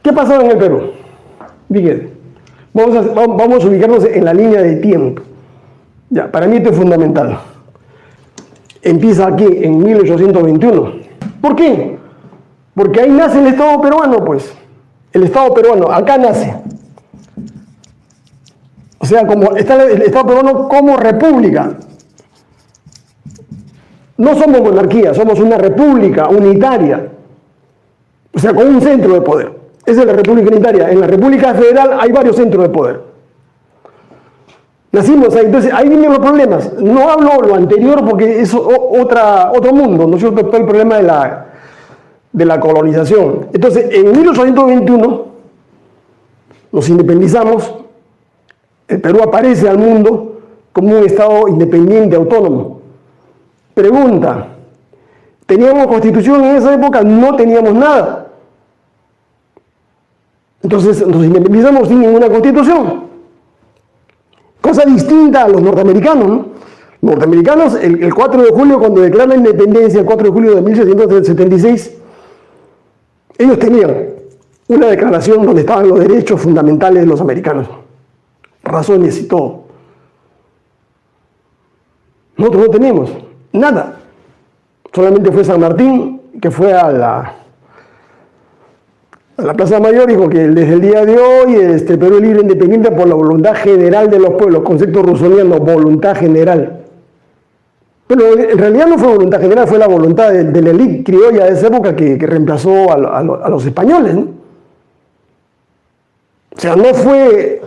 ¿Qué pasaba en el Perú? Fíjense, vamos a ubicarnos en la línea de tiempo. Ya, para mí esto es fundamental. Empieza aquí en 1821. ¿Por qué? Porque ahí nace el Estado peruano, pues. El Estado peruano, acá nace. O sea, como está el Estado peruano como república. No somos monarquía, somos una república unitaria. O sea, con un centro de poder. Esa es la república unitaria. En la República Federal hay varios centros de poder. Nacimos ahí, entonces ahí vienen los problemas. No hablo lo anterior porque es otro mundo, ¿no es cierto? Todo el problema de la colonización. Entonces, en 1821 nos independizamos, el Perú aparece al mundo como un Estado independiente, autónomo. Pregunta, ¿teníamos constitución en esa época? No teníamos nada. Entonces nos independizamos sin ninguna constitución. Cosa distinta a los norteamericanos, ¿no? Los norteamericanos, el 4 de julio, cuando declaran la independencia, el 4 de julio de 1776, ellos tenían una declaración donde estaban los derechos fundamentales de los americanos, razones y todo. Nosotros no tenemos nada. Solamente fue San Martín, que fue a la Plaza Mayor, dijo que desde el día de hoy Perú es libre e independiente por la voluntad general de los pueblos, concepto rusoniano, voluntad general. Pero en realidad no fue voluntad general, fue la voluntad de la élite criolla de esa época que reemplazó a los españoles, ¿no? O sea, no fue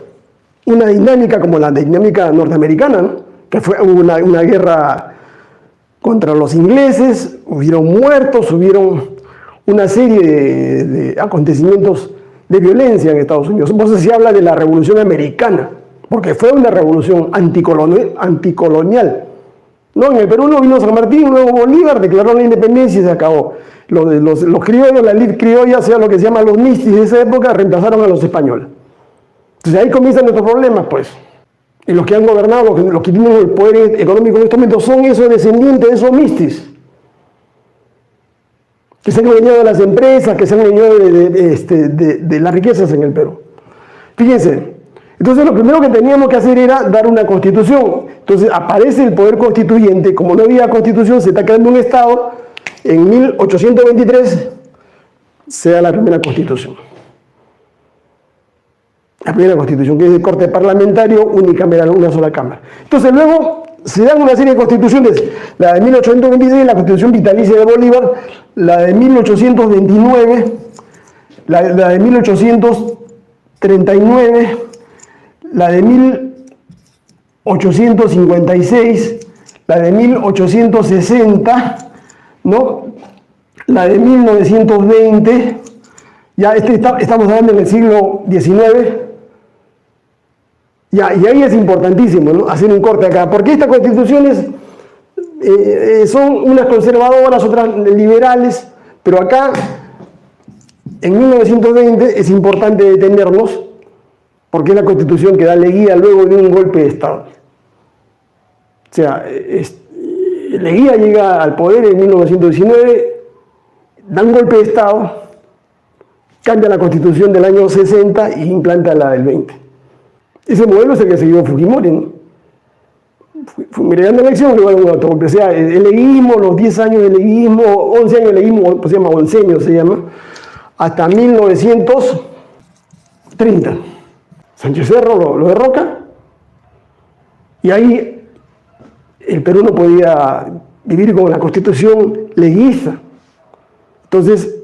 una dinámica como la dinámica norteamericana, ¿no? Que fue una guerra contra los ingleses, hubieron muertos, hubieron una serie de acontecimientos de violencia en Estados Unidos. Entonces se habla de la Revolución Americana, porque fue una revolución anticolonial. No, en el Perú no vino San Martín, luego Bolívar, declaró la independencia y se acabó. Los criollos, la élite criolla, sea lo que se llama los mistis de esa época, reemplazaron a los españoles. Entonces ahí comienzan nuestros problemas, pues. Y los que han gobernado, los que tienen el poder económico en estos momentos, son esos descendientes de esos mistis, que se han adueñado de las empresas, que se han adueñado de las riquezas en el Perú. Fíjense, entonces lo primero que teníamos que hacer era dar una constitución. Entonces aparece el poder constituyente, como no había constitución, se está creando un Estado. En 1823 se da la primera constitución. La primera constitución, que es de corte parlamentario, unicameral, una sola cámara. Entonces luego se dan una serie de constituciones, la de 1826, la constitución vitalicia de Bolívar, la de 1829, la de 1839, la de 1856, la de 1860, ¿no? La de 1920, ya estamos hablando en el siglo XIX. Ya, y ahí es importantísimo, ¿no?, hacer un corte acá, porque estas constituciones son unas conservadoras, otras liberales, pero acá, en 1920, es importante detenernos, porque es la constitución que da Leguía luego de un golpe de Estado. O sea, Leguía llega al poder en 1919, da un golpe de Estado, cambia la constitución del año 60 y implanta la del 20. Ese modelo es el que siguió Fujimori, ¿no? Fujimori ganó la elección, luego un autogolpe. O sea, el leguismo, los 10 años de leguismo, 11 años de leguismo, pues se llama onceño, se llama, hasta 1930. Sánchez Cerro lo derroca, y ahí el Perú no podía vivir con la constitución leguista. Entonces,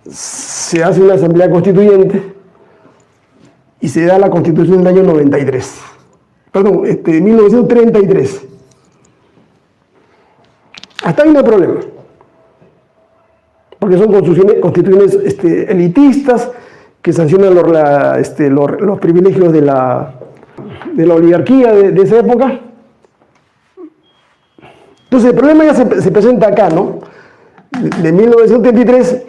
se hace una asamblea constituyente y se da la constitución del año 93. Perdón, 1933. Hasta ahí no hay problema, porque son constituciones elitistas que sancionan los privilegios de la oligarquía de esa época. Entonces el problema ya se presenta acá, ¿no? De 1933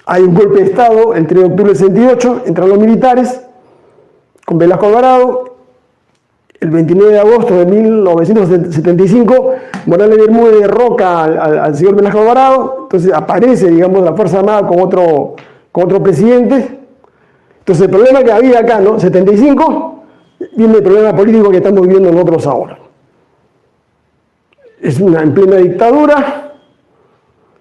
hay un golpe de Estado el 3 de octubre del 68, entran los militares con Velasco Alvarado, el 29 de agosto de 1975, Morales Bermúdez derroca al señor Velasco Alvarado, entonces aparece, digamos, la Fuerza Armada con otro presidente. Entonces el problema que había acá, ¿no? 75, viene el problema político que estamos viviendo nosotros ahora. Es en plena dictadura,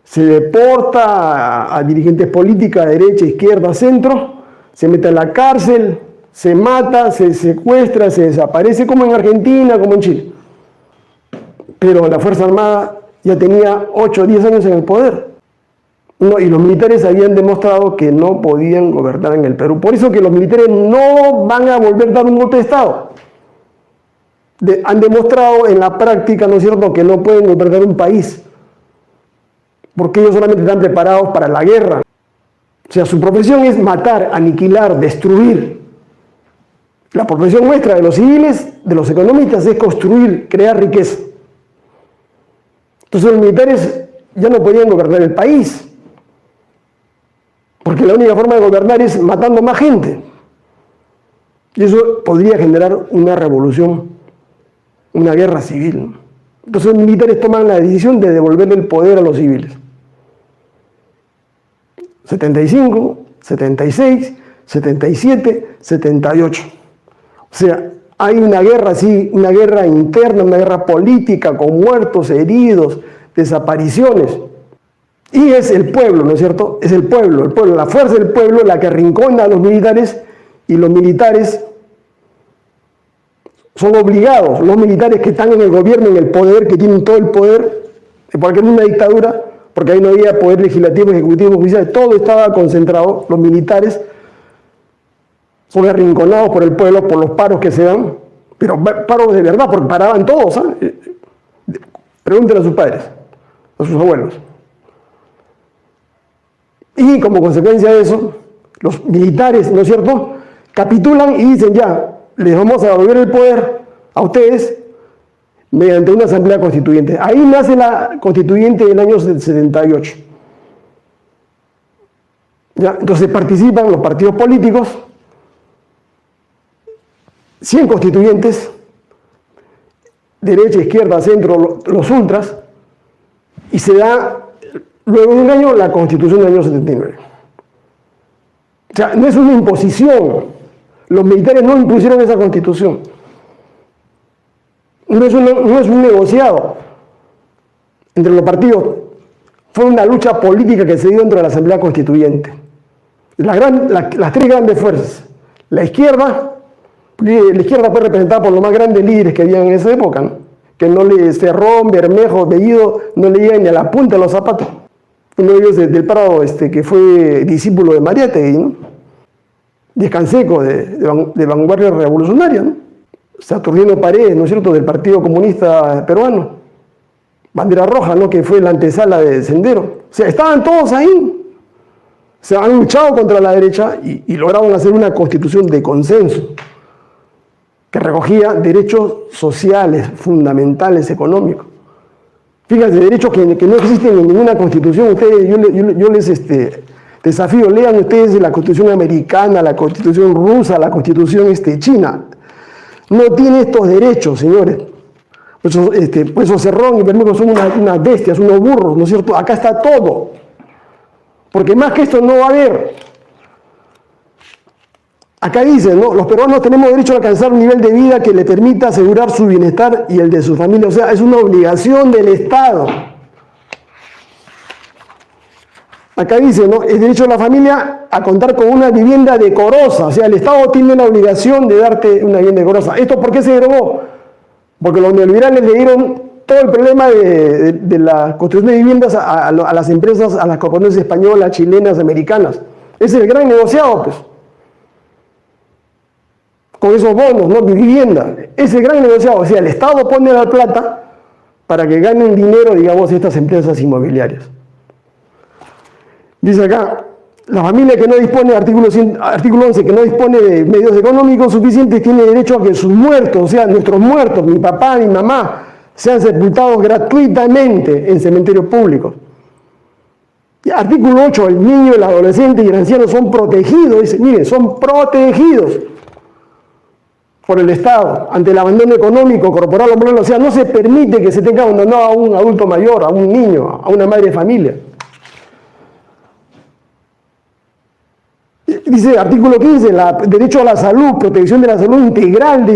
se deporta a dirigentes políticos, de derecha, izquierda, centro, se mete a la cárcel, se mata, se secuestra, se desaparece, como en Argentina, como en Chile. Pero la Fuerza Armada ya tenía 8 o 10 años en el poder. No, y los militares habían demostrado que no podían gobernar en el Perú. Por eso que los militares no van a volver a dar un golpe de Estado. Han demostrado en la práctica, ¿no es cierto?, que no pueden gobernar un país. Porque ellos solamente están preparados para la guerra. O sea, su profesión es matar, aniquilar, destruir. La profesión nuestra de los civiles, de los economistas, es construir, crear riqueza. Entonces los militares ya no podían gobernar el país. Porque la única forma de gobernar es matando más gente. Y eso podría generar una revolución, una guerra civil. Entonces los militares toman la decisión de devolverle el poder a los civiles. 75, 76, 77, 78. O sea, hay una guerra así, una guerra interna, una guerra política con muertos, heridos, desapariciones. Y es el pueblo, ¿no es cierto? Es el pueblo, la fuerza del pueblo la que arrincona a los militares, y los militares son obligados, los militares que están en el gobierno, en el poder, que tienen todo el poder, porque es una dictadura, porque ahí no había poder legislativo, ejecutivo, judicial, todo estaba concentrado, los militares son arrinconados por el pueblo, por los paros que se dan, pero paros de verdad, porque paraban todos, ¿eh? Pregúntenle a sus padres, a sus abuelos. Y como consecuencia de eso, los militares, ¿no es cierto?, capitulan y dicen ya, les vamos a devolver el poder a ustedes mediante una asamblea constituyente. Ahí nace la constituyente del año 78. ¿Ya? Entonces participan los partidos políticos, 100 constituyentes, derecha, izquierda, centro, los ultras, y se da luego de un año la Constitución del año 79. O sea, no es una imposición. Los militares no impusieron esa Constitución. No es un negociado entre los partidos. Fue una lucha política que se dio dentro de la Asamblea Constituyente. Las tres grandes fuerzas. La izquierda fue representada por los más grandes líderes que había en esa época, ¿no? Que Cerrón, Bermejo, Bellido, no le llegan ni a la punta de los zapatos. Uno de ellos del Prado, que fue discípulo de Mariátegui, ¿no? Descanseco de vanguardia revolucionaria, ¿no? Saturnino Paredes, ¿no es cierto?, del Partido Comunista Peruano. Bandera Roja, ¿no?, que fue la antesala de Sendero. O sea, estaban todos ahí. Se han luchado contra la derecha y lograron hacer una constitución de consenso que recogía derechos sociales, fundamentales, económicos. Fíjense, derechos que no existen en ninguna constitución. Ustedes, yo les desafío, lean ustedes la constitución americana, la constitución rusa, la constitución china. No tiene estos derechos, señores. Por eso Cerrón y Bermejo son unas bestias, unos burros, ¿no es cierto? Acá está todo. Porque más que esto no va a haber. Acá dicen, ¿no?, los peruanos tenemos derecho a alcanzar un nivel de vida que le permita asegurar su bienestar y el de su familia. O sea, es una obligación del Estado. Acá dice, ¿no?, el derecho de la familia a contar con una vivienda decorosa. O sea, el Estado tiene la obligación de darte una vivienda decorosa. ¿Esto por qué se derogó? Porque los neoliberales le dieron todo el problema de la construcción de viviendas a las empresas, a las corporaciones españolas, chilenas, americanas. Ese es el gran negociado, pues. Con esos bonos, ¿no?, de vivienda. Ese es el gran negociado. O sea, el Estado pone la plata para que ganen dinero, digamos, estas empresas inmobiliarias. Dice acá, la familia que no dispone, artículo 11, que no dispone de medios económicos suficientes, tiene derecho a que sus muertos, o sea, nuestros muertos, mi papá, mi mamá, sean sepultados gratuitamente en cementerios públicos. Y artículo 8, el niño, el adolescente y el anciano son protegidos. Dice, miren, son protegidos. por el Estado ante el abandono económico, corporal o moral. O sea, no se permite que se tenga abandonado a un adulto mayor, a un niño, a una madre de familia. Dice artículo 15, derecho a la salud, protección de la salud integral,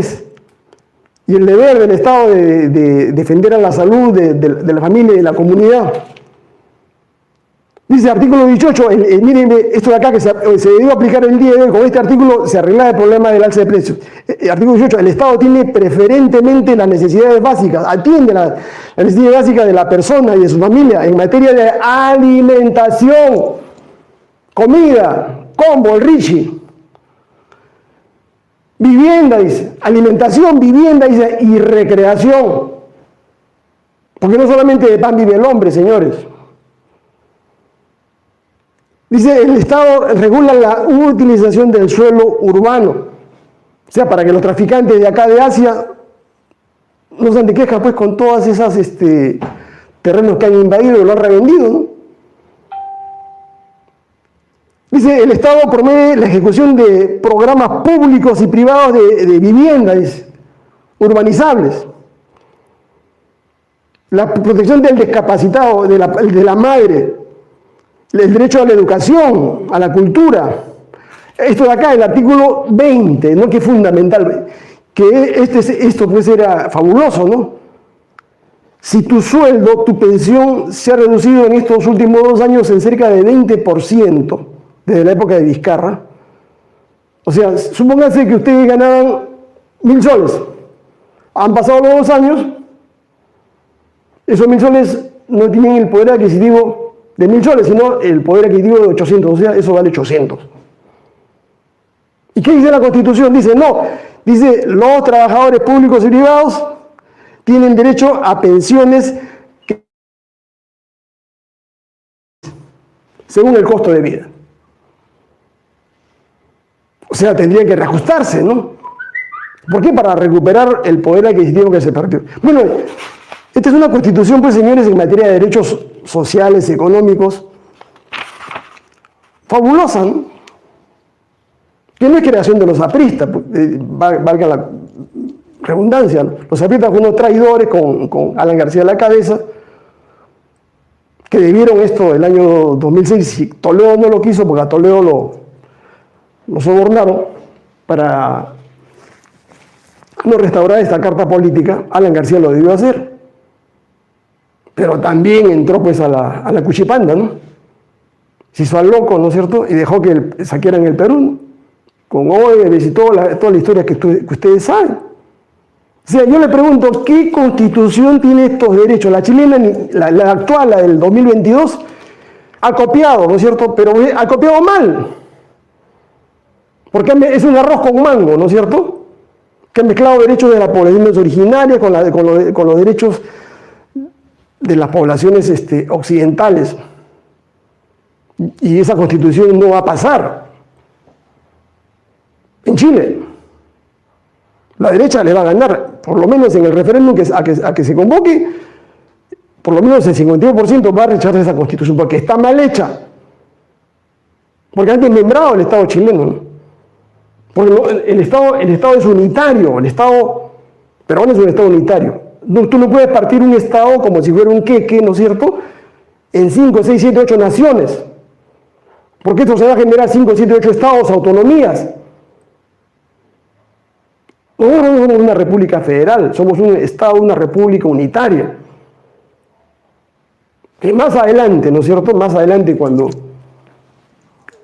y el deber del Estado de defender a la salud de la familia y de la comunidad. Dice artículo 18, miren esto de acá que se debió aplicar el día de hoy, con este artículo se arregla el problema del alza de precios. Artículo 18, el Estado tiene preferentemente las necesidades básicas, atiende las necesidades básicas de la persona y de su familia en materia de alimentación, comida, combo, el Richie. Vivienda, dice, alimentación, vivienda, dice, y recreación. Porque no solamente de pan vive el hombre, señores. Dice, el Estado regula la utilización del suelo urbano. O sea, para que los traficantes de acá de Asia no se han de quejas pues con todas esas terrenos que han invadido y lo han revendido, ¿no? Dice, el Estado promueve la ejecución de programas públicos y privados de vivienda, dice, urbanizables. La protección del discapacitado, de la madre, el derecho a la educación, a la cultura. Esto de acá, el artículo 20, ¿no? Que es fundamental, que esto pues era fabuloso, ¿no? Si tu sueldo, tu pensión se ha reducido en estos últimos 2 años en cerca de 20%, desde la época de Vizcarra. O sea, supónganse que ustedes ganaban 1.000 soles. Han pasado los 2 años, esos 1.000 soles no tienen el poder adquisitivo de 1.000 soles, sino el poder adquisitivo de 800, o sea, eso vale 800. ¿Y qué dice la Constitución? Dice, no, dice, los trabajadores públicos y privados tienen derecho a pensiones según el costo de vida. O sea, tendrían que reajustarse, ¿no? ¿Por qué? Para recuperar el poder adquisitivo que se perdió. Bueno, esta es una constitución, pues, señores, en materia de derechos sociales, económicos, fabulosa, ¿no? Que no es creación de los apristas, valga la redundancia, ¿no? Los apristas fueron unos traidores con Alan García a la cabeza, que debieron esto el año 2006, y Toledo no lo quiso porque a Toledo lo sobornaron para no restaurar esta carta política. Alan García lo debió hacer, pero también entró pues a la cuchipanda, ¿no? Se hizo al loco, ¿no es cierto? Y dejó que saquearan el Perú, ¿no? Con Odebrecht y toda la historia que ustedes saben. O sea, yo le pregunto, ¿qué constitución tiene estos derechos? La chilena, la actual, la del 2022, ha copiado, ¿no es cierto? Pero ha copiado mal. Porque es un arroz con mango, ¿no es cierto? Que han mezclado derechos de las poblaciones originarias con los derechos de las poblaciones occidentales. Y esa constitución no va a pasar. En Chile, la derecha le va a ganar, por lo menos en el referéndum a que se convoque, por lo menos el 52% va a rechazar esa constitución, porque está mal hecha. Porque han desmembrado el Estado chileno, ¿no? Porque el Estado es unitario, el Estado peruano es un Estado unitario. Tú no puedes partir un Estado como si fuera un queque, ¿no es cierto?, en 5, 6, 7, 8 naciones. Porque esto se va a generar 5, 7, 8 estados, autonomías. Nosotros no somos una república federal, somos un Estado, una república unitaria. Y más adelante, ¿no es cierto?, más adelante cuando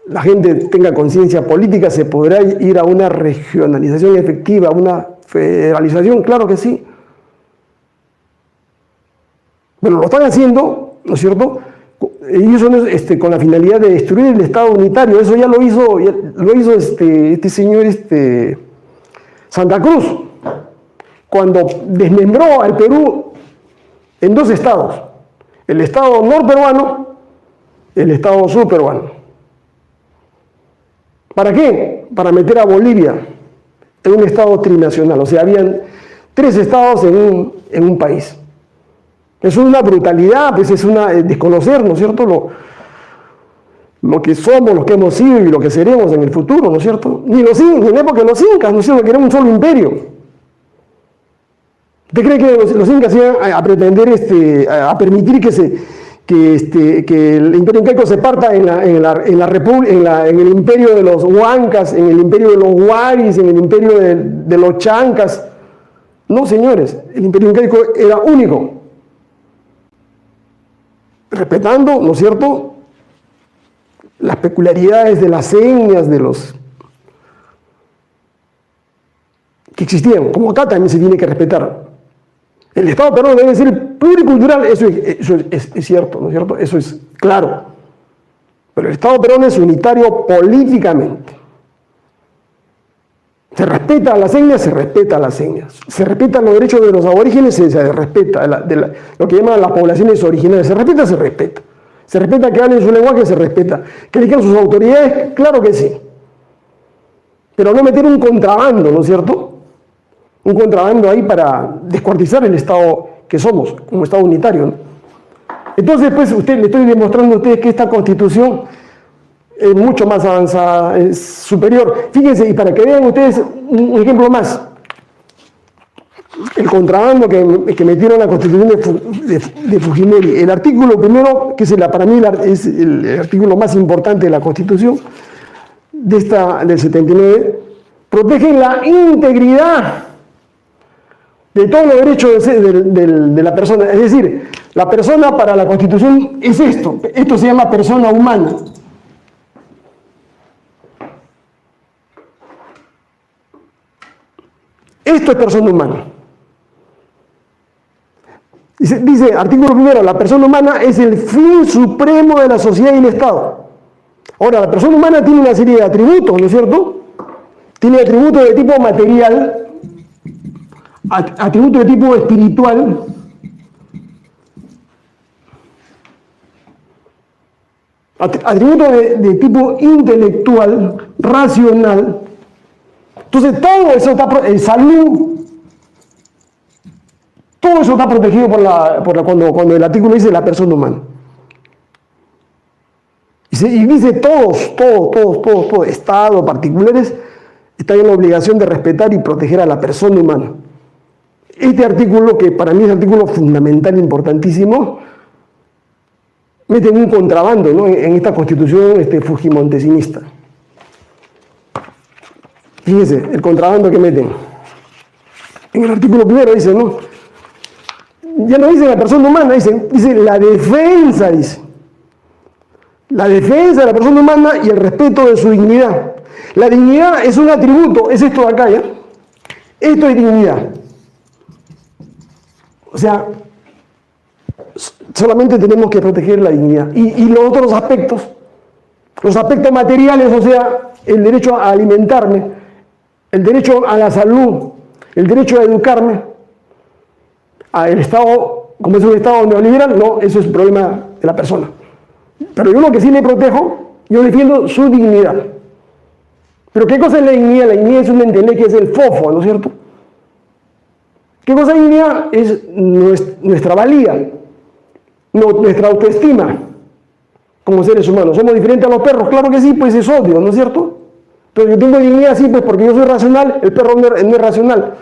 la gente tenga conciencia política, se podrá ir a una regionalización efectiva, a una federalización, claro que sí. Bueno, lo están haciendo, ¿no es cierto?, y eso no es con la finalidad de destruir el Estado unitario. Eso ya lo hizo este señor Santa Cruz, cuando desmembró al Perú en 2 estados, el Estado norperuano, el Estado surperuano. ¿Para qué? Para meter a Bolivia en un Estado trinacional. O sea, habían 3 estados en un país. Es una brutalidad, pues es una desconocer, ¿no es cierto?, lo que somos, lo que hemos sido y lo que seremos en el futuro, ¿no es cierto? Ni en la época de los incas, ¿no es cierto?, que era un solo imperio. ¿Usted cree que los incas iban a pretender, a permitir que el imperio incaico se parta en el imperio de los huancas, en el imperio de los huaris, en el imperio de los chancas? No, señores, el imperio incaico era único, respetando, ¿no es cierto?, las peculiaridades de las señas que existían, como acá también se tiene que respetar. El Estado peruano debe ser pluricultural, eso es cierto, ¿no es cierto? Eso es claro. Pero el Estado peruano es unitario políticamente. Se respeta a las señas, se respeta a las señas. Se respetan los derechos de los aborígenes, se respeta lo que llaman las poblaciones originales. Se respeta, se respeta. Se respeta que hablen su lenguaje, se respeta. Que elijan sus autoridades, claro que sí. Pero no meter un contrabando, ¿no es cierto? Un contrabando ahí para descuartizar el Estado que somos, como Estado unitario, ¿no? Entonces, pues, le estoy demostrando a ustedes que esta Constitución es mucho más avanzada, es superior. Fíjense, y para que vean ustedes un ejemplo más, el contrabando que metieron en la Constitución de Fujimori. El artículo primero, que es para mí es el artículo más importante de la Constitución del 79, protege la integridad de todos los derechos de la persona. Es decir, la persona para la Constitución es esto se llama persona humana. Esto es persona humana. Dice, artículo primero, la persona humana es el fin supremo de la sociedad y el Estado. Ahora, la persona humana tiene una serie de atributos, ¿no es cierto? Tiene atributos de tipo material, atributos de tipo espiritual, atributos de tipo intelectual, racional. Entonces, todo eso está, salud, todo eso está protegido cuando el artículo dice la persona humana. Y dice todos, Estado, particulares, están en la obligación de respetar y proteger a la persona humana. Este artículo, que para mí es un artículo fundamental, importantísimo, meten un contrabando, ¿no?, en esta Constitución fujimontesinista. Fíjense, el contrabando que meten. En el artículo primero dice, ¿no?, ya no dice la persona humana, dice la defensa, dice. La defensa de la persona humana y el respeto de su dignidad. La dignidad es un atributo, es esto de acá, ¿ya? Esto es dignidad. O sea, solamente tenemos que proteger la dignidad. Y los otros aspectos, los aspectos materiales, o sea, el derecho a alimentarme, el derecho a la salud, el derecho a educarme, el Estado, como es un Estado neoliberal, no, eso es un problema de la persona. Pero yo lo que sí le protejo, yo defiendo su dignidad. Pero ¿qué cosa es la dignidad? La dignidad es un entender que es el fofo, ¿no es cierto? ¿Qué cosa es dignidad? Es nuestra valía, nuestra autoestima como seres humanos. ¿Somos diferentes a los perros? Claro que sí, pues es obvio, ¿no es cierto? Entonces yo tengo dignidad, sí, pues porque yo soy racional, el perro no es racional.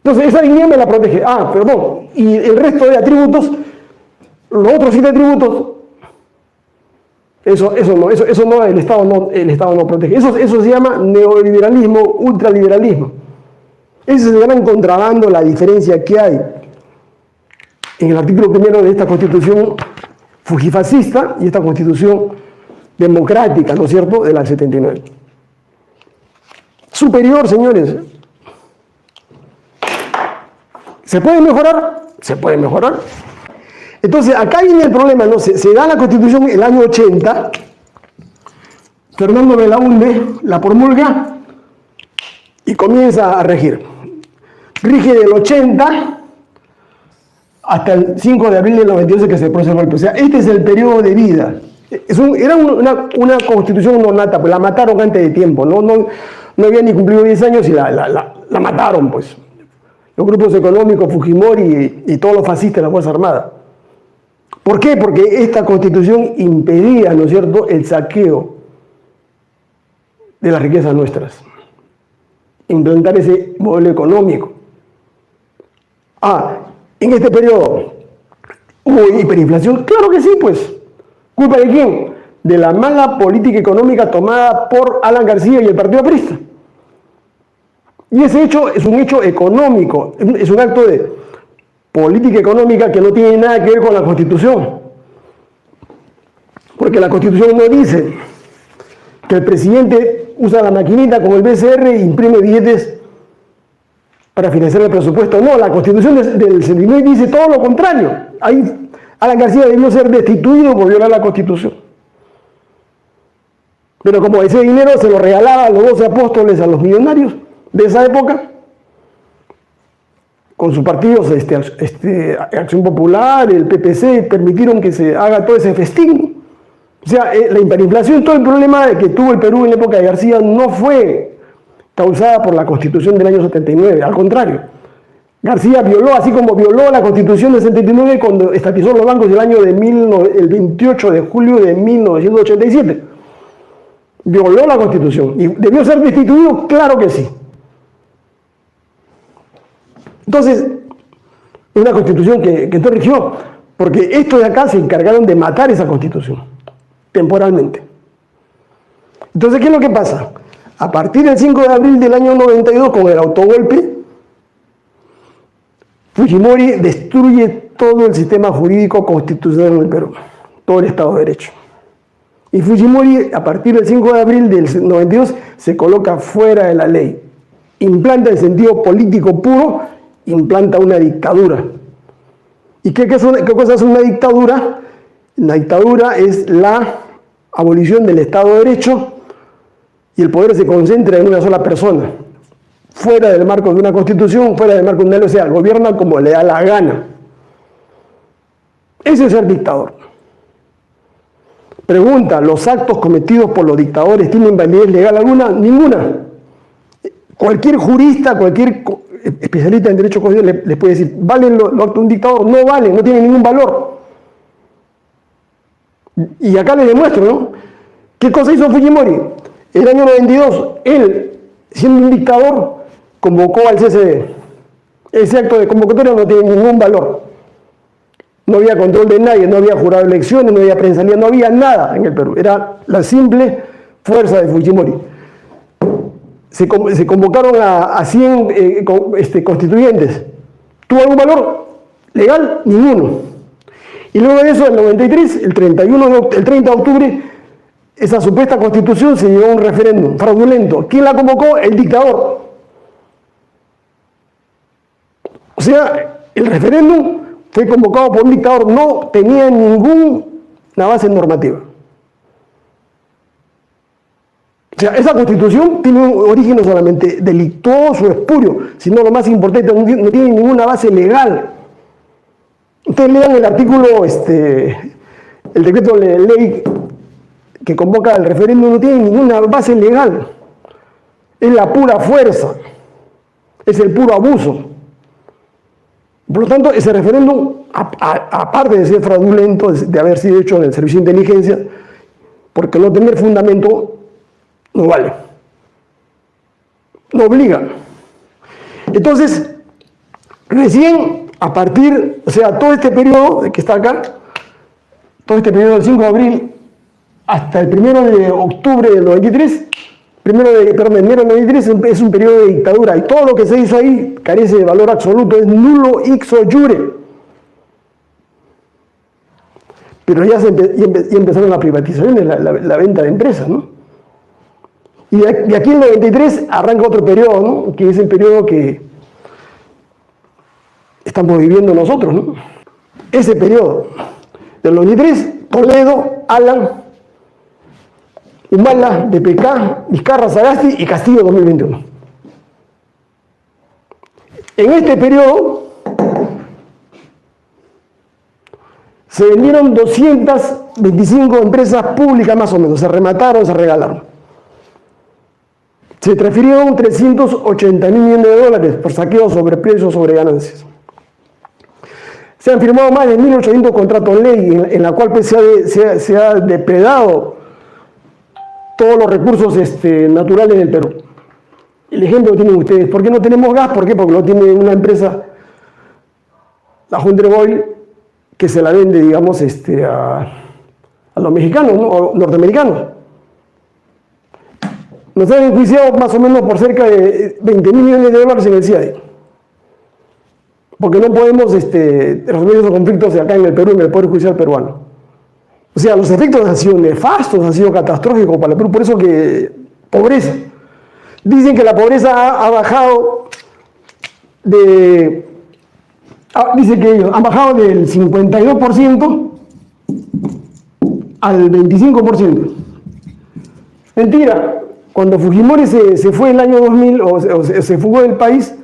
Entonces esa dignidad me la protege. Perdón. Y el resto de atributos, los otros 7 atributos, eso no, el Estado no protege. Eso se llama neoliberalismo, ultraliberalismo. Ese es el gran contrabando, la diferencia que hay en el artículo primero de esta Constitución fujifascista y esta Constitución democrática, ¿no es cierto?, de la 79. Superior, señores. ¿Se puede mejorar? Se puede mejorar. Entonces, acá viene el problema, ¿no? Se da la Constitución el año 80, Fernando Belaúnde la promulga y comienza a regir. Rige del 80 hasta el 5 de abril del 92 que se produce el golpe. O sea, este es el periodo de vida. Era una Constitución no nata, pues la mataron antes de tiempo, no había ni cumplido 10 años y la mataron, pues. Los grupos económicos, Fujimori y todos los fascistas de la Fuerza Armada. ¿Por qué? Porque esta constitución impedía, ¿no es cierto?, el saqueo de las riquezas nuestras. Implantar ese modelo económico. En este periodo hubo hiperinflación. Claro que sí, pues. ¿Culpa de quién? De la mala política económica tomada por Alan García y el Partido Aprista. Y ese hecho es un hecho económico, es un acto de política económica que no tiene nada que ver con la Constitución. Porque la Constitución no dice que el presidente usa la maquinita con el BCR e imprime billetes para financiar el presupuesto. No, la Constitución del 69 dice todo lo contrario. Ahí Alan García debió ser destituido por violar la Constitución. Pero como ese dinero se lo regalaba a los 12 apóstoles, a los millonarios de esa época, con sus partidos Acción Popular, el PPC, permitieron que se haga todo ese festín. O sea, la hiperinflación, todo el problema que tuvo el Perú en la época de García no fue causada por la Constitución del año 79, al contrario. García violó, así como violó la Constitución del 79 cuando estatizó los bancos el 28 de julio de 1987. Violó la Constitución. ¿Y debió ser destituido? Claro que sí. Entonces, una Constitución que no rigió, porque estos de acá se encargaron de matar esa Constitución, temporalmente. Entonces, ¿qué es lo que pasa? A partir del 5 de abril del año 92, con el autogolpe, Fujimori destruye todo el sistema jurídico constitucional en el Perú, todo el Estado de Derecho. Y Fujimori, a partir del 5 de abril del 92, se coloca fuera de la ley. Implanta en sentido político puro, implanta una dictadura. ¿Y qué cosa es una dictadura? Una dictadura es la abolición del Estado de Derecho y el poder se concentra en una sola persona, fuera del marco de una constitución, fuera del marco de una ley, o sea, gobierna como le da la gana. Ese es ser dictador. Pregunta, ¿los actos cometidos por los dictadores tienen validez legal alguna? Ninguna. Cualquier jurista, cualquier especialista en derecho constitucional les puede decir, ¿valen los actos de un dictador? No valen, no tienen ningún valor. Y acá les demuestro, ¿no? ¿Qué cosa hizo Fujimori? El año 92, él, siendo un dictador, convocó al CCD. Ese acto de convocatoria no tiene ningún valor. No había control de nadie, no había jurado de elecciones, no había prensa, no había nada en el Perú. Era la simple fuerza de Fujimori. Se convocaron a 100 constituyentes. ¿Tuvo algún valor legal? Ninguno. Y luego de eso, en el 93, el 30 de octubre, esa supuesta constitución se llevó a un referéndum fraudulento. ¿Quién la convocó? El dictador. O sea, el referéndum fue convocado por un dictador, no tenía ninguna base normativa. O sea, esa constitución tiene un origen no solamente delictuoso o espurio, sino lo más importante, no tiene ninguna base legal. Ustedes lean el artículo, el decreto de ley que convoca el referéndum, no tiene ninguna base legal. Es la pura fuerza, es el puro abuso. Por lo tanto, ese referéndum, aparte de ser fraudulento, de haber sido hecho en el servicio de inteligencia, porque no tener fundamento, no vale. No obliga. Entonces, recién a partir, o sea, todo este periodo que está acá, todo este periodo del 5 de abril hasta el 1 de octubre del 93, enero del 93 es un periodo de dictadura y todo lo que se hizo ahí carece de valor absoluto, es nulo ixo iure. Pero ya empezaron las privatizaciones, la venta de empresas, ¿no? Y de aquí en el 93 arranca otro periodo, ¿no? Que es el periodo que estamos viviendo nosotros, ¿no? Ese periodo del 93, Toledo, Alan, Humala, BPK, Vizcarra, Sagasti y Castillo 2021. En este periodo se vendieron 225 empresas públicas más o menos, se remataron, se regalaron. Se transfirieron 380.000 millones de dólares por saqueo sobre precios, sobre ganancias. Se han firmado más de 1.800 contratos ley en la cual pues, se ha depredado todos los recursos naturales del Perú. El ejemplo lo tienen ustedes. ¿Por qué no tenemos gas? ¿Por qué? Porque lo tiene una empresa, la Hyundai Oil, que se la vende, digamos, a los mexicanos, ¿no? O norteamericanos. Nos han enjuiciado más o menos por cerca de 20.000 millones de dólares en el CIADI. Porque no podemos resolver esos conflictos acá en el Perú, en el Poder Judicial peruano. O sea, los efectos han sido nefastos, han sido catastróficos para el Perú, por eso que pobreza. Dicen que la pobreza ha bajado dice que ellos han bajado del 52% al 25%. Mentira. Cuando Fujimori se fue el año 2000 o se fugó del país,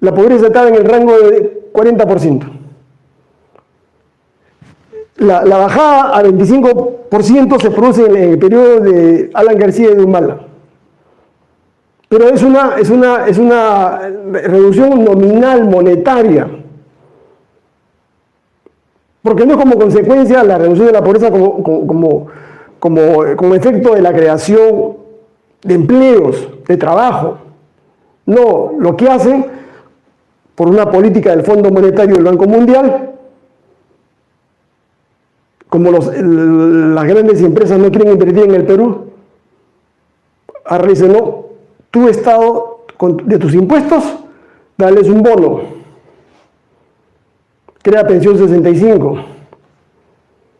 la pobreza estaba en el rango de 40%. La bajada a 25% se produce en el periodo de Alan García de Humala. Pero es una reducción nominal monetaria. Porque no es como consecuencia la reducción de la pobreza como efecto de la creación de empleos, de trabajo. No, lo que hacen por una política del Fondo Monetario del Banco Mundial, como las grandes empresas no quieren invertir en el Perú, ahora dicen, no, tu Estado, de tus impuestos, dales un bono, crea pensión 65,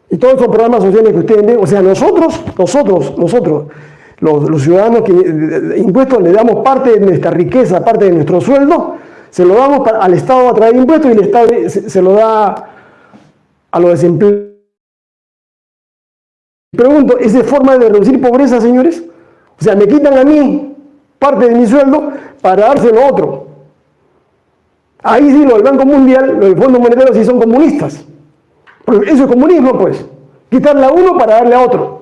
y todos esos programas sociales que ustedes ven, o sea, nosotros, los ciudadanos que impuestos le damos parte de nuestra riqueza, parte de nuestro sueldo, se lo damos al Estado a través de impuestos y el Estado se lo da a los desempleados. Pregunto, ¿es de forma de reducir pobreza, señores? O sea, me quitan a mí parte de mi sueldo para dárselo a otro. Ahí sí, lo del Banco Mundial, lo del Fondo Monetario sí son comunistas. Porque eso es comunismo, pues. Quitarle a uno para darle a otro.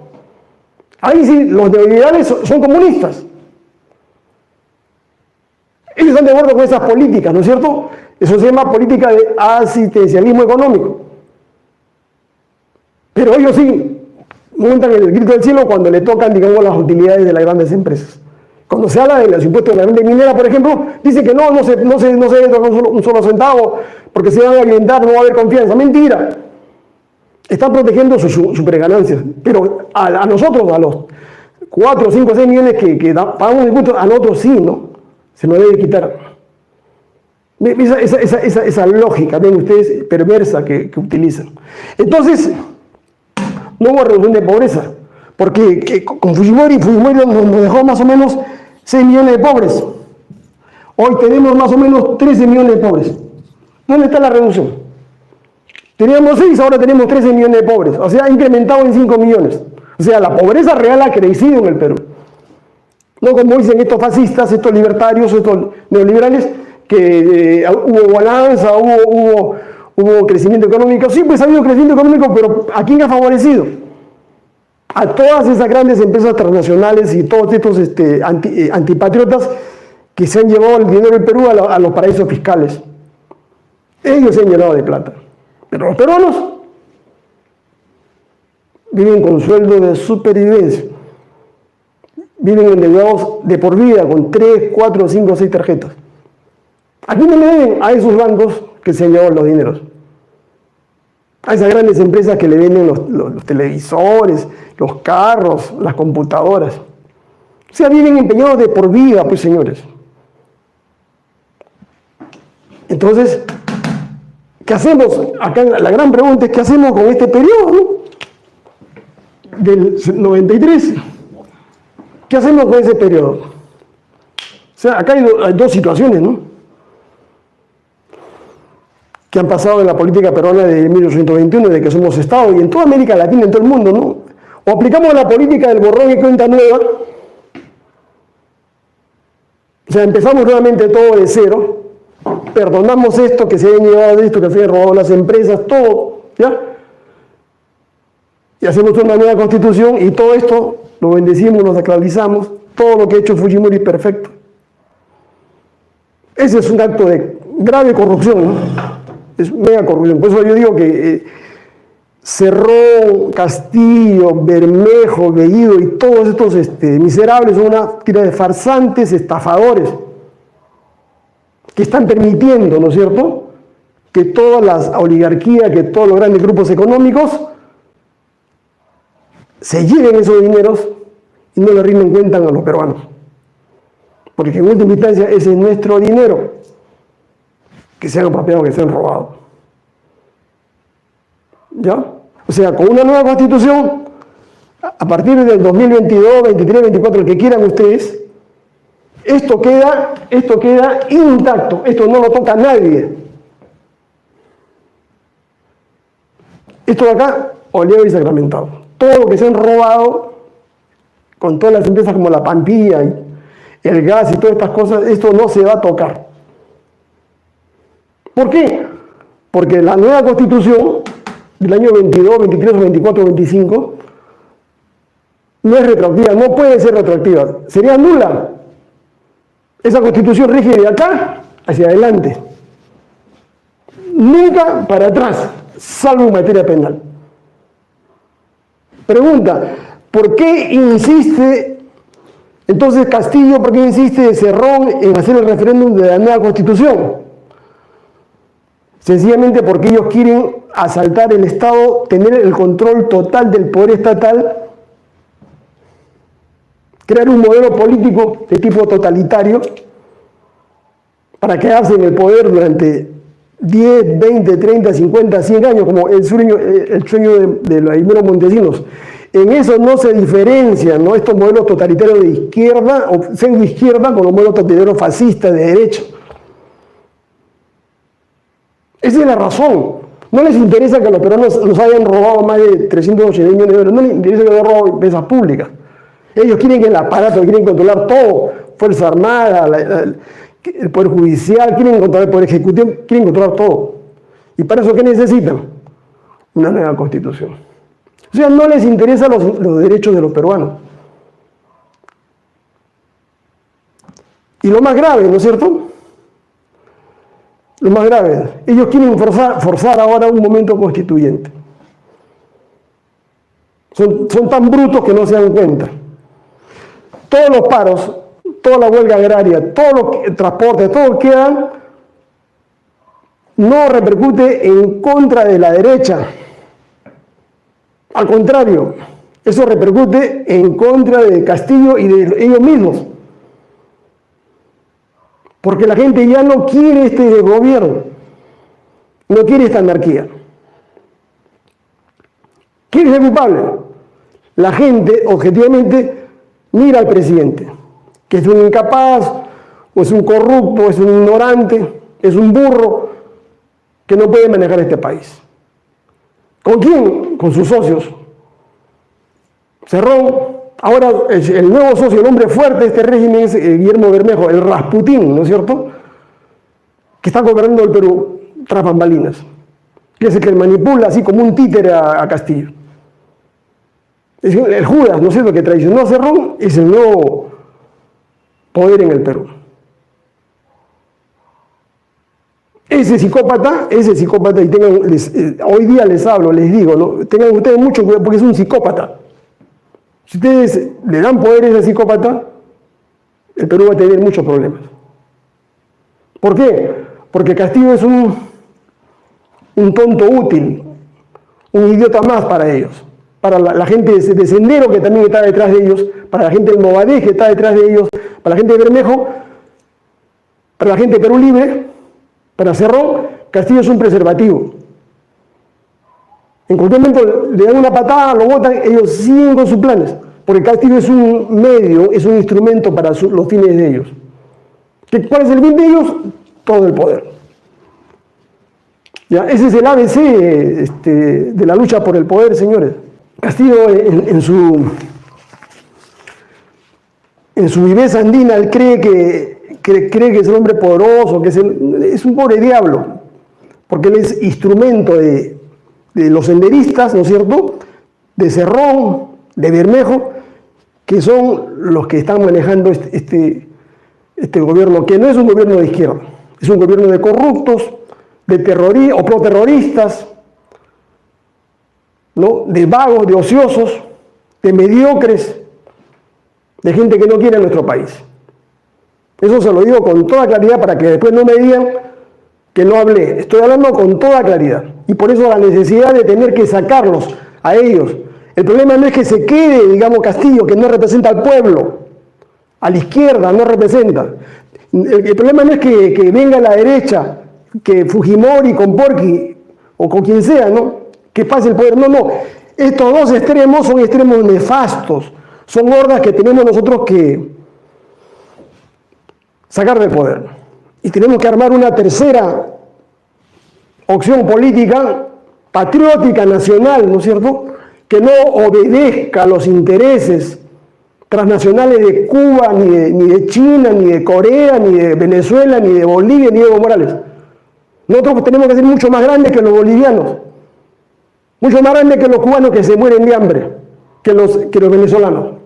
Ahí sí, los neoliberales son comunistas. Ellos están de acuerdo con esas políticas, ¿no es cierto? Eso se llama política de asistencialismo económico. Pero ellos sí montan el grito del cielo cuando le tocan, digamos, las utilidades de las grandes empresas. Cuando se habla de los impuestos de la grande minera, por ejemplo, dicen que no se debe tocar un solo centavo porque se van a alimentar, no va a haber confianza. Mentira. Están protegiendo sus preganancias. Pero a nosotros, a los 4, 5, 6 millones que pagamos impuestos, a nosotros sí, ¿no? Se nos debe quitar. Esa lógica, ven ustedes, perversa que utilizan. Entonces, no hubo reducción de pobreza, porque con Fujimori nos dejó más o menos 6 millones de pobres. Hoy tenemos más o menos 13 millones de pobres. ¿Dónde está la reducción? Teníamos 6, ahora tenemos 13 millones de pobres. O sea, ha incrementado en 5 millones. O sea, la pobreza real ha crecido en el Perú. No como dicen estos fascistas, estos libertarios, estos neoliberales, que hubo bonanza, hubo crecimiento económico. Sí, pues ha habido crecimiento económico, pero ¿a quién ha favorecido? A todas esas grandes empresas transnacionales y todos estos antipatriotas que se han llevado el dinero del Perú a los paraísos fiscales. Ellos se han llenado de plata. Pero los peruanos viven con sueldo de supervivencia. Viven endeudados de por vida con 3, 4, 5, 6 tarjetas. ¿A quién le deben? A esos bancos que se han llevado los dineros. A esas grandes empresas que le venden los televisores, los carros, las computadoras. O sea, viven empeñados de por vida, pues señores. Entonces, ¿qué hacemos? Acá la gran pregunta es, ¿qué hacemos con este periodo, ¿no? Del 93? ¿Qué hacemos con ese periodo? O sea, acá hay dos situaciones, ¿no? Que han pasado en la política peruana desde 1821, desde que somos Estado, y en toda América Latina, en todo el mundo, ¿no? O aplicamos la política del borrón y cuenta nueva, o sea, empezamos nuevamente todo de cero, perdonamos esto que se hayan llevado de esto, que se hayan robado las empresas, todo, ¿ya? Y hacemos una nueva constitución y todo esto lo bendecimos, lo sacralizamos, todo lo que ha hecho Fujimori es perfecto. Ese es un acto de grave corrupción, ¿no? Es mega corrupción. Por eso yo digo que Cerrón, Castillo, Bermejo, Bellido y todos estos miserables son una tira de farsantes, estafadores, que están permitiendo, ¿no es cierto?, que todas las oligarquías, que todos los grandes grupos económicos se lleven esos dineros y no le rinden cuenta a los peruanos. Porque en última instancia ese es nuestro dinero, que se han apropiado, que se han robado. ¿Ya? O sea, con una nueva constitución, a partir del 2022, 23, 24, el que quieran ustedes, esto queda intacto, esto no lo toca nadie. Esto de acá, oleado y sacramentado. Todo lo que se han robado, con todas las empresas como la Pampilla, y el gas y todas estas cosas, esto no se va a tocar. ¿Por qué? Porque la nueva constitución del año 22, 23, 24, 25 no es retroactiva, no puede ser retroactiva, sería nula. Esa constitución rige de acá hacia adelante, nunca para atrás, salvo en materia penal. Pregunta, ¿por qué insiste entonces Castillo, por qué insiste Cerrón en hacer el referéndum de la nueva constitución? Sencillamente porque ellos quieren asaltar el Estado, tener el control total del poder estatal, crear un modelo político de tipo totalitario para quedarse en el poder durante 10, 20, 30, 50, 100 años, como el sueño de los Aymero Montesinos. En eso no se diferencian, ¿no?, estos modelos totalitarios de izquierda o pseudo izquierda con los modelos totalitarios fascistas de derecha. Esa es la razón. No les interesa que los peruanos nos hayan robado más de 380 millones de euros, no les interesa que hayan robado empresas públicas. Ellos quieren que el aparato, quieren controlar todo, Fuerza Armada, el Poder Judicial, quieren controlar el Poder Ejecutivo, quieren controlar todo. ¿Y para eso qué necesitan? Una nueva constitución. O sea, no les interesan los derechos de los peruanos. Y lo más grave, ¿no es cierto? Lo más grave, ellos quieren forzar ahora un momento constituyente. Son tan brutos que no se dan cuenta. Todos los paros, toda la huelga agraria, todo los transportes, todo lo que quedan, no repercute en contra de la derecha. Al contrario, eso repercute en contra de Castillo y de ellos mismos. Porque la gente ya no quiere este gobierno, no quiere esta anarquía. ¿Quién es el culpable? La gente, objetivamente, mira al presidente, que es un incapaz, o es un corrupto, es un ignorante, es un burro, que no puede manejar este país. ¿Con quién? Con sus socios. Cerrón. Ahora el nuevo socio, el hombre fuerte de este régimen es Guillermo Bermejo, el Rasputín, ¿no es cierto?, que está gobernando el Perú tras bambalinas, que es el que manipula así como un títere a Castillo. Es decir, el Judas, ¿no es cierto?, que traicionó a Cerrón, es el nuevo poder en el Perú. Ese psicópata, y hoy día les hablo, les digo, ¿no?, tengan ustedes mucho cuidado porque es un psicópata. Si ustedes le dan poder a ese psicópata, el Perú va a tener muchos problemas. ¿Por qué? Porque Castillo es un tonto útil, un idiota más para ellos, para la gente de Sendero que también está detrás de ellos, para la gente del Movadez que está detrás de ellos, para la gente de Bermejo, para la gente de Perú Libre, para Cerrón. Castillo es un preservativo. En cualquier momento le dan una patada, lo botan, ellos siguen con sus planes. Porque Castillo es un medio, es un instrumento para los fines de ellos. ¿Cuál es el fin de ellos? Todo el poder. ¿Ya? Ese es el ABC de la lucha por el poder, señores. Castillo en su viveza andina, él cree que es el hombre poderoso, que es un pobre diablo. Porque él es instrumento de los senderistas, ¿no es cierto?, de Cerrón, de Bermejo, que son los que están manejando este gobierno, que no es un gobierno de izquierda, es un gobierno de corruptos, de terroristas o proterroristas, ¿no? De vagos, de ociosos, de mediocres, de gente que no quiere a nuestro país. Eso se lo digo con toda claridad para que después no me digan que no hablé. Estoy hablando con toda claridad. Y por eso la necesidad de tener que sacarlos a ellos. El problema no es que se quede, digamos, Castillo, que no representa al pueblo. A la izquierda no representa. El problema no es que venga la derecha, que Fujimori con Porky o con quien sea, ¿no? Que pase el poder. No, no. Estos dos extremos son extremos nefastos. Son hordas que tenemos nosotros que sacar del poder. Y tenemos que armar una tercera opción política, patriótica, nacional, ¿no es cierto?, que no obedezca a los intereses transnacionales de Cuba, ni de China, ni de Corea, ni de Venezuela, ni de Bolivia, ni de Evo Morales. Nosotros tenemos que ser mucho más grandes que los bolivianos, mucho más grandes que los cubanos que se mueren de hambre, que los venezolanos,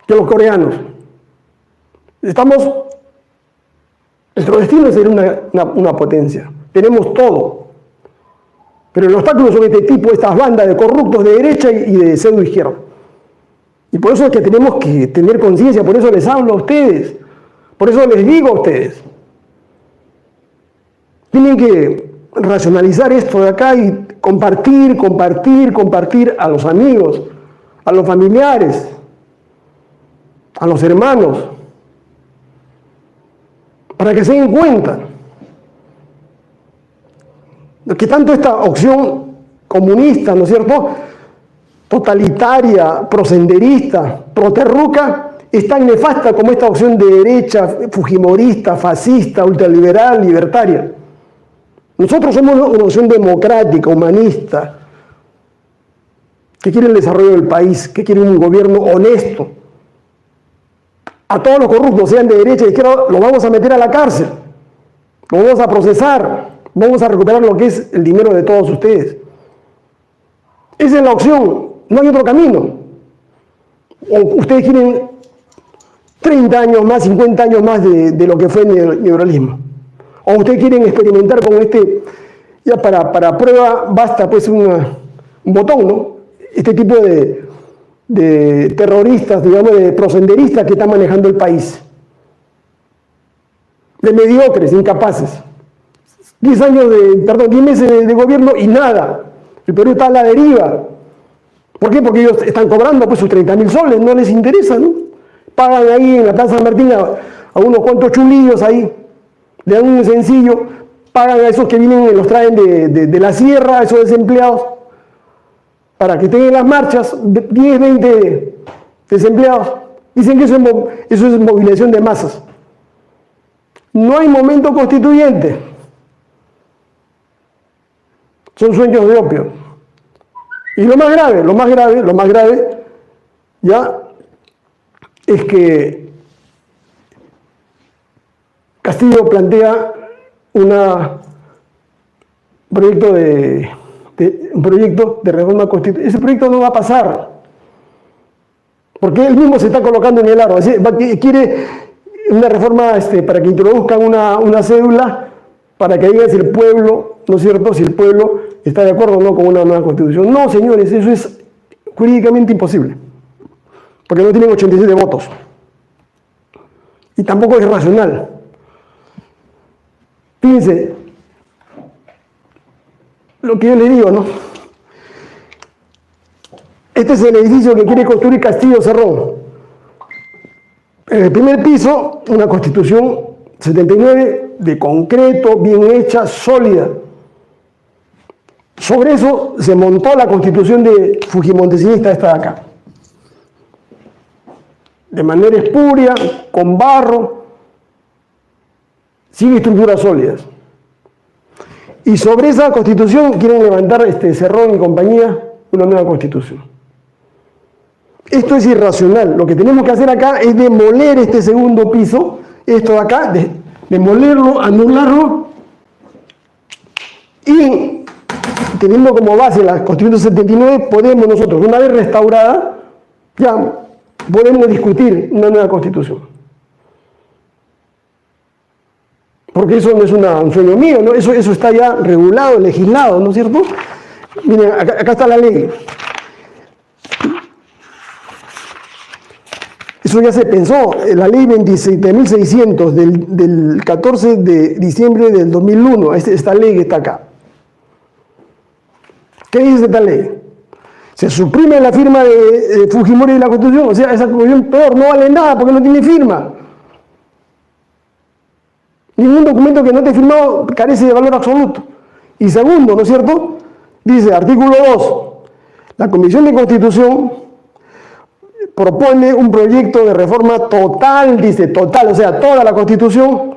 que los coreanos. Nuestro destino es ser una potencia. Tenemos todo. Pero los obstáculos son este tipo, estas bandas de corruptos de derecha y de pseudo izquierda. Y por eso es que tenemos que tener conciencia, por eso les hablo a ustedes, por eso les digo a ustedes. Tienen que racionalizar esto de acá y compartir a los amigos, a los familiares, a los hermanos, para que se den cuenta que tanto esta opción comunista, ¿no es cierto?, totalitaria, prosenderista, proterruca, es tan nefasta como esta opción de derecha, fujimorista, fascista, ultraliberal, libertaria. Nosotros somos una opción democrática, humanista, que quiere el desarrollo del país, que quiere un gobierno honesto. A todos los corruptos, sean de derecha o de izquierda, los vamos a meter a la cárcel, los vamos a procesar, vamos a recuperar lo que es el dinero de todos ustedes. Esa es la opción, no hay otro camino. O ustedes quieren 30 años más, 50 años más de lo que fue el neoliberalismo. O ustedes quieren experimentar con ya para prueba basta pues un botón, ¿no? Este tipo de terroristas, digamos, de prosenderistas que están manejando el país. De mediocres, incapaces. 10 meses de gobierno y nada. El Perú está a la deriva. ¿Por qué? Porque ellos están cobrando pues sus 30.000 soles, no les interesa, ¿no? Pagan ahí en la Plaza San Martín a unos cuantos chulillos ahí, le dan un sencillo, pagan a esos que vienen y los traen de la sierra, a esos desempleados, para que estén en las marchas, 10, 20 desempleados. Dicen que eso es movilización de masas. No hay momento constituyente. Son sueños de opio. Y lo más grave, ya, es que Castillo plantea un proyecto de reforma constitucional. Ese proyecto no va a pasar, porque él mismo se está colocando en el aro. Quiere una reforma para que introduzcan una cédula para que digan si el pueblo, ¿no es cierto?, si el pueblo está de acuerdo o no con una nueva constitución. No, señores, eso es jurídicamente imposible, porque no tienen 87 votos. Y tampoco es racional. Fíjense, lo que yo les digo, ¿no? Este es el edificio que quiere construir Castillo Cerrón. En el primer piso, una constitución 79 de concreto, bien hecha, sólida. Sobre eso se montó la constitución de Fujimontesinista esta de acá. De manera espuria, con barro, sin estructuras sólidas. Y sobre esa constitución quieren levantar Cerrón y compañía una nueva constitución. Esto es irracional. Lo que tenemos que hacer acá es demoler este segundo piso, esto de acá, demolerlo, anularlo, y teniendo como base la Constitución 79, podemos nosotros, una vez restaurada, ya podemos discutir una nueva Constitución. porque eso no es un sueño mío, ¿no? Eso está ya regulado, legislado, ¿no es cierto? Miren, acá está la ley. Eso ya se pensó, la ley 27.600 del 14 de diciembre del 2001, esta ley que está acá. ¿Qué dice esta ley? Se suprime la firma de Fujimori de la Constitución, o sea, esa Constitución peor, no vale nada porque no tiene firma. Ningún documento que no esté firmado carece de valor absoluto. Y segundo, ¿no es cierto? Dice, artículo 2, la Comisión de Constitución propone un proyecto de reforma total, dice total, o sea, toda la Constitución,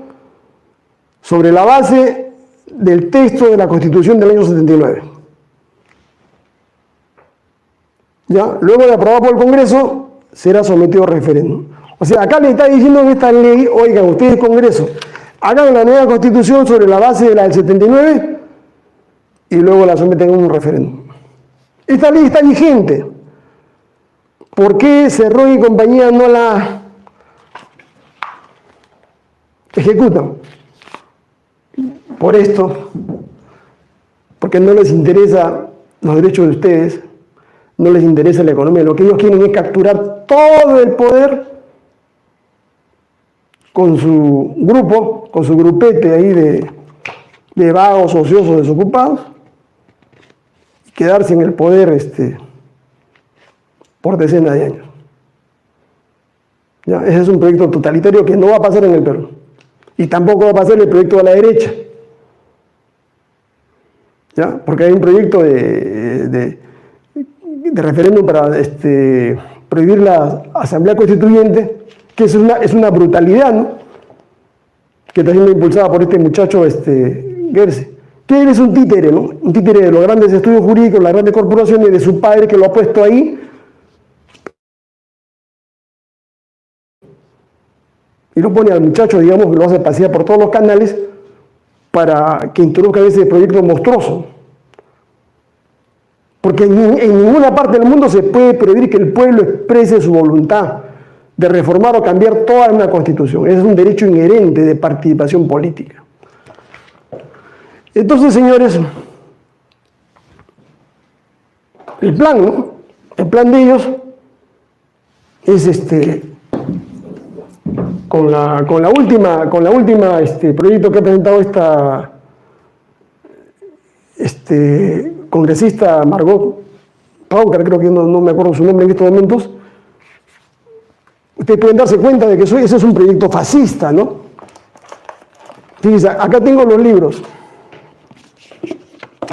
sobre la base del texto de la Constitución del año 79. ¿Ya? Luego de aprobado por el Congreso, será sometido a referéndum. O sea, acá le está diciendo que esta ley, oigan, ustedes Congreso, hagan la nueva Constitución sobre la base de la del 79 y luego la someten a un referéndum. Esta ley está vigente. ¿Por qué Cerrón y compañía no la ejecutan? Por esto, porque no les interesa los derechos de ustedes, no les interesa la economía. Lo que ellos quieren es capturar todo el poder con su grupo, con su grupete ahí de vagos, ociosos, desocupados, y quedarse en el poder por decenas de años. ¿Ya? Ese es un proyecto totalitario que no va a pasar en el Perú. Y tampoco va a pasar el proyecto de la derecha. ¿Ya? Porque hay un proyecto de referéndum para prohibir la Asamblea Constituyente, que es una brutalidad, ¿no? Que está siendo impulsada por este muchacho Gerse, que él es un títere, ¿no? Un títere de los grandes estudios jurídicos, las grandes corporaciones, de su padre que lo ha puesto ahí, y lo pone al muchacho, digamos, que lo hace pasear por todos los canales para que introduzca ese proyecto monstruoso. Porque en ninguna parte del mundo se puede prohibir que el pueblo exprese su voluntad de reformar o cambiar toda una constitución. Ese es un derecho inherente de participación política. Entonces, señores, el plan, ¿no? El plan de ellos es con la última proyecto que ha presentado esta congresista Margot Paucar, creo que no me acuerdo su nombre en estos momentos. Ustedes pueden darse cuenta de que ese es un proyecto fascista, ¿no? Fíjense, acá tengo los libros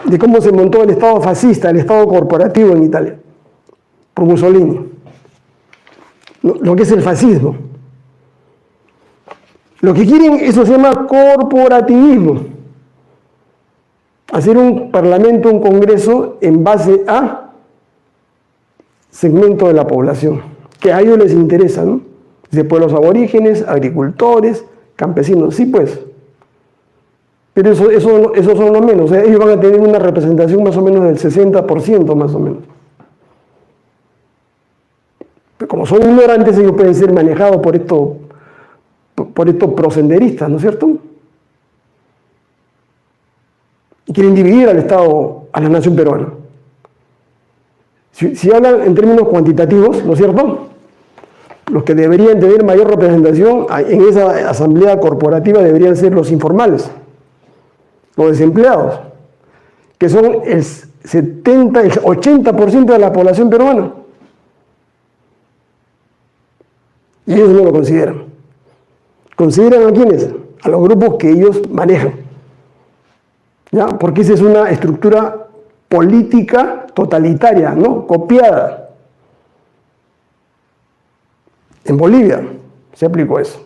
de cómo se montó el Estado fascista, el Estado corporativo en Italia, por Mussolini. Lo que es el fascismo. Lo que quieren, eso se llama corporativismo. Hacer un parlamento, un congreso en base a segmento de la población, que a ellos les interesa, ¿no? De pueblos aborígenes, agricultores, campesinos, sí pues. Pero eso son lo menos, ¿eh? Ellos van a tener una representación más o menos del 60% más o menos. Pero como son ignorantes, ellos pueden ser manejados por estos prosenderistas, ¿no es cierto? Y quieren dividir al Estado, a la nación peruana. Si hablan en términos cuantitativos, ¿no es cierto? Los que deberían tener mayor representación en esa asamblea corporativa deberían ser los informales, los desempleados, que son el 80% de la población peruana. Y ellos no lo consideran. ¿Consideran a quiénes? A los grupos que ellos manejan. ¿Ya? Porque esa es una estructura política totalitaria, ¿no? Copiada. En Bolivia se aplicó eso.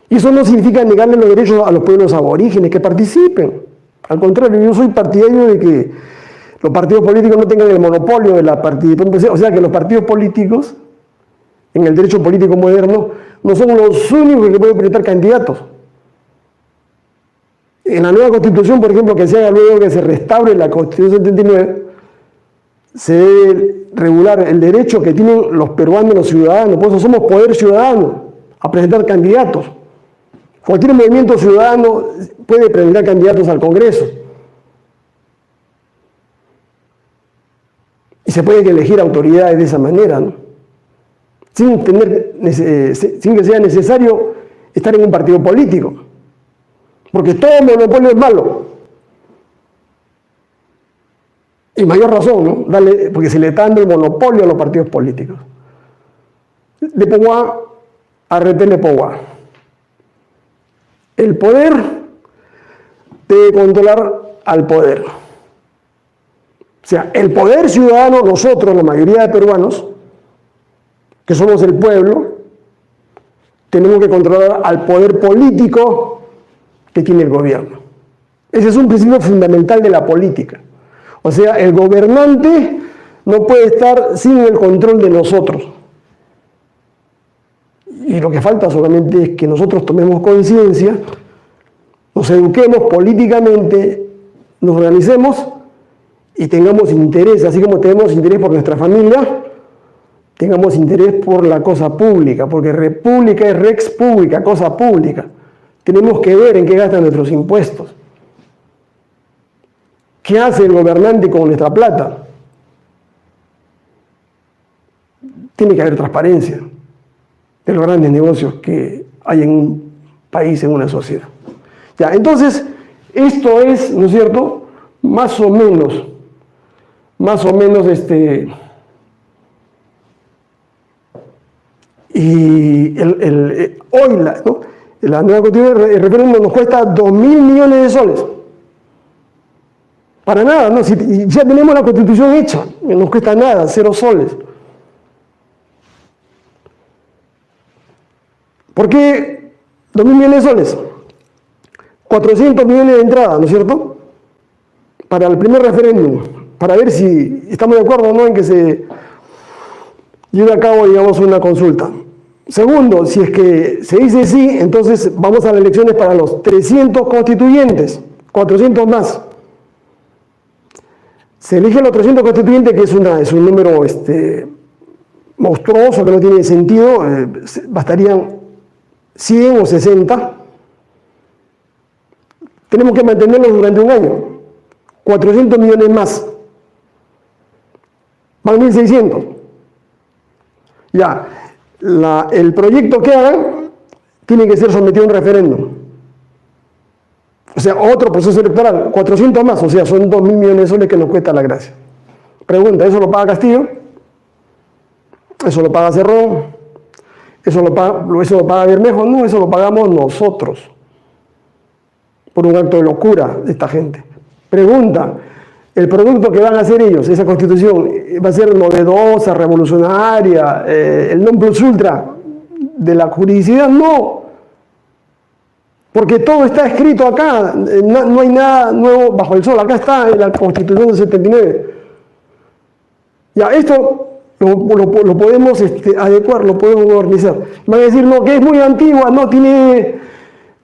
Y eso no significa negarle los derechos a los pueblos aborígenes que participen. Al contrario, yo soy partidario de que los partidos políticos no tengan el monopolio de la participación. O sea, que los partidos políticos, en el derecho político moderno, no son los únicos que pueden presentar candidatos. En la nueva Constitución, por ejemplo, que se haga luego que se restaure la Constitución 79, se debe regular el derecho que tienen los peruanos, los ciudadanos, por eso somos poder ciudadano, a presentar candidatos Cualquier movimiento ciudadano puede presentar candidatos al Congreso. Y se pueden elegir autoridades de esa manera, ¿no? Sin que sea necesario estar en un partido político. Porque todo monopolio es malo. Y mayor razón, ¿no? Porque se le está dando el monopolio a los partidos políticos. De Poguá a Retele Poguá. El poder debe controlar al poder. O sea, el poder ciudadano, nosotros, la mayoría de peruanos, que somos el pueblo, tenemos que controlar al poder político que tiene el gobierno. Ese es un principio fundamental de la política. O sea, el gobernante no puede estar sin el control de nosotros. Y lo que falta solamente es que nosotros tomemos conciencia, nos eduquemos políticamente, nos organicemos y tengamos interés, así como tenemos interés por nuestra familia, tengamos interés por la cosa pública, porque república es rex pública, cosa pública. Tenemos que ver en qué gastan nuestros impuestos. ¿Qué hace el gobernante con nuestra plata? Tiene que haber transparencia de los grandes negocios que hay en un país, en una sociedad. Ya, entonces, esto es, ¿no es cierto?, más o menos, y hoy la nueva constitución, el referéndum nos cuesta 2.000 millones de soles. Para nada, ¿no? Si ya tenemos la constitución hecha, no nos cuesta nada, 0 soles. ¿Por qué 2.000 millones de soles? 400 millones de entrada, ¿no es cierto?, para el primer referéndum, para ver si estamos de acuerdo o no en que se lleve a cabo, digamos, una consulta. Segundo, si es que se dice sí, entonces vamos a las elecciones para los 300 constituyentes, 400 más. Se eligen los 300 constituyentes, que es un número monstruoso, que no tiene sentido, bastarían 100 o 60. Tenemos que mantenerlos durante un año. 400 millones más. Van 1.600. Ya, el proyecto que hagan tiene que ser sometido a un referéndum. O sea, otro proceso electoral, 400 más, o sea, son 2.000 millones de soles que nos cuesta la gracia. Pregunta, ¿eso lo paga Castillo? ¿Eso lo paga Cerrón? ¿Eso lo paga Bermejo? No, eso lo pagamos nosotros. Por un acto de locura de esta gente. Pregunta, ¿el producto que van a hacer ellos, esa constitución, va a ser novedosa, revolucionaria, el non plus ultra de la juridicidad? No. Porque todo está escrito acá, no hay nada nuevo bajo el sol, acá está en la Constitución del 79. Ya, esto lo podemos adecuar, lo podemos modernizar. Van a decir, no, que es muy antigua, no, tiene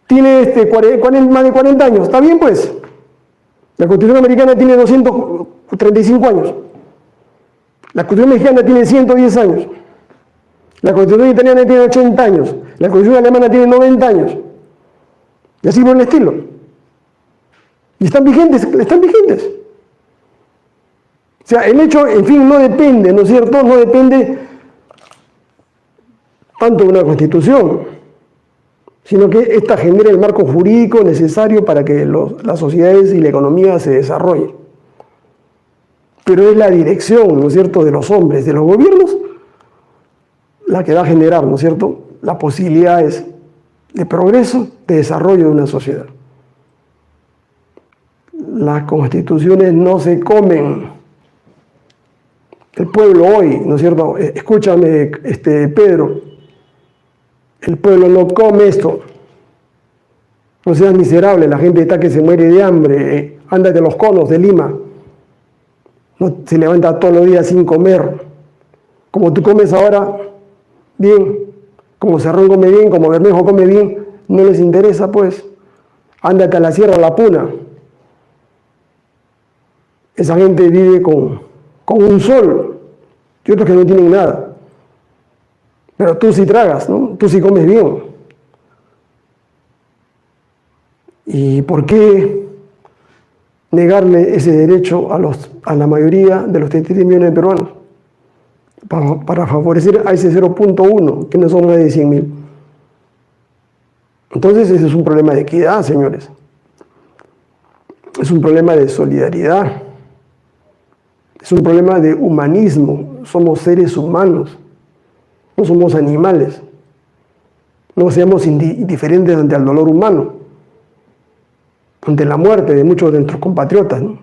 más de 40 años. ¿Está bien, pues? La Constitución americana tiene 235 años. La Constitución mexicana tiene 110 años. La Constitución italiana tiene 80 años. La Constitución alemana tiene 90 años. Y así por el estilo. Y están vigentes, están vigentes. O sea, el hecho, en fin, no depende, ¿no es cierto? No depende tanto de una constitución, sino que esta genera el marco jurídico necesario para que las sociedades y la economía se desarrollen. Pero es la dirección, ¿no es cierto?, de los hombres, de los gobiernos, la que va a generar, ¿no es cierto?, las posibilidades de progreso, de desarrollo de una sociedad. Las constituciones no se comen. El pueblo hoy, ¿no es cierto?, escúchame, Pedro, el pueblo no come esto. No seas miserable, la gente está que se muere de hambre, ándate a los conos de Lima, no se levanta todos los días sin comer. Como tú comes ahora, bien, como Cerrón come bien, como Bermejo come bien, no les interesa, pues. Ándate a la Sierra La Puna. Esa gente vive con un sol, y otros que no tienen nada. Pero tú sí tragas, ¿no? Tú sí comes bien. ¿Y por qué negarle ese derecho a la mayoría de los 33 millones de peruanos? Para favorecer a ese 0.1, que no son más de 100.000. Entonces ese es un problema de equidad, señores. Es un problema de solidaridad. Es un problema de humanismo. Somos seres humanos. No somos animales. No seamos indiferentes ante el dolor humano, ante la muerte de muchos de nuestros compatriotas, ¿no?